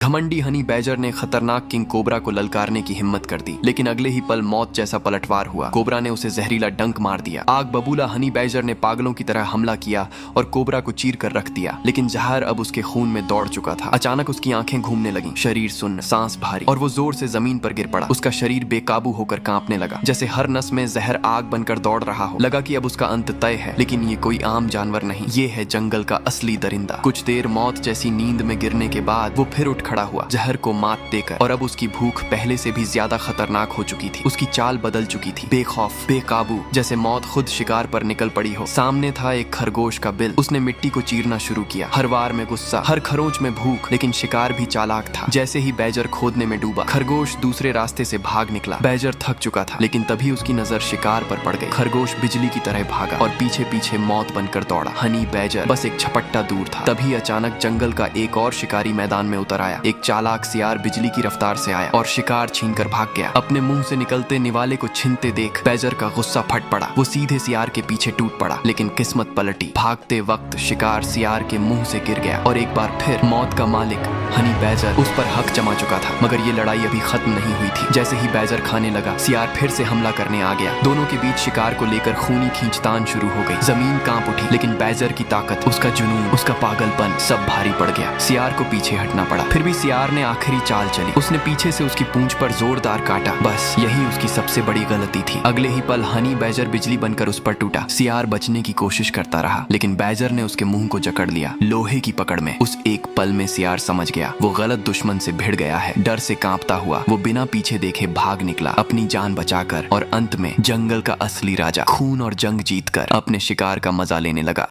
घमंडी honey badger ने खतरनाक किंग कोबरा को ललकारने की हिम्मत कर दी, लेकिन अगले ही पल मौत जैसा पलटवार हुआ। कोबरा ने उसे जहरीला डंक मार दिया। आग बबूला हनी बैजर ने पागलों की तरह हमला किया और कोबरा को चीर कर रख दिया, लेकिन जहर अब उसके खून में दौड़ चुका था। अचानक उसकी आंखें घूमने लगीं, शरीर सुन्न, सांस भारी, और वो जोर से जमीन पर गिर पड़ा। उसका शरीर बेकाबू होकर कांपने लगा, जैसे हर नस में जहर आग बनकर दौड़ रहा हो। लगा कि अब उसका अंत तय है, लेकिन ये कोई आम जानवर नहीं, ये है जंगल का असली दरिंदा। कुछ देर मौत जैसी नींद में गिरने के बाद वो फिर उठ खड़ा हुआ, जहर को मात देकर, और अब उसकी भूख पहले से भी ज्यादा खतरनाक हो चुकी थी। उसकी चाल बदल चुकी थी, बेखौफ, बेकाबू, जैसे मौत खुद शिकार पर निकल पड़ी हो। सामने था एक खरगोश का बिल। उसने मिट्टी को चीरना शुरू किया, हर वार में गुस्सा, हर खरोंच में भूख, लेकिन शिकार भी चालाक था। जैसे ही बैजर खोदने में डूबा, खरगोश दूसरे रास्ते से भाग निकला। बैजर थक चुका था, लेकिन तभी उसकी नजर शिकार पर पड़ गई। खरगोश बिजली की तरह भागा और पीछे पीछे मौत बनकर दौड़ा। हनी बैजर बस एक झपट्टा दूर था। तभी अचानक जंगल का एक और शिकारी मैदान में उतर आया। एक चालाक सियार बिजली की रफ्तार से आया और शिकार छीनकर भाग गया। अपने मुंह से निकलते निवाले को छीनते देख बैजर का गुस्सा फट पड़ा। वो सीधे सियार के पीछे टूट पड़ा, लेकिन किस्मत पलटी। भागते वक्त शिकार सियार के मुंह से गिर गया और एक बार फिर मौत का मालिक हनी बैजर उस पर हक जमा चुका था। मगर ये लड़ाई अभी खत्म नहीं हुई थी। जैसे ही बैजर खाने लगा, सियार फिर से हमला करने आ गया। दोनों के बीच शिकार को लेकर खूनी खींचतान शुरू हो गई। जमीन कांप उठी, लेकिन बैजर की ताकत, उसका जुनून, उसका पागलपन सब भारी पड़ गया। सियार को पीछे हटना पड़ा। फिर भी सियार ने आखिरी चाल चली। उसने पीछे से उसकी पूंछ पर जोरदार काटा। बस यही उसकी सबसे बड़ी गलती थी। अगले ही पल हनी बैजर बिजली बनकर उस पर टूटा। सियार बचने की कोशिश करता रहा, लेकिन बैजर ने उसके मुंह को जकड़ लिया। लोहे की पकड़ में। उस एक पल में सियार समझ गया, वो गलत दुश्मन से भिड़ गया है। डर से कांपता हुआ वो बिना पीछे देखे भाग निकला, अपनी जान बचाकर, और अंत में जंगल का असली राजा खून और जंग जीतकर अपने शिकार का मजा लेने लगा।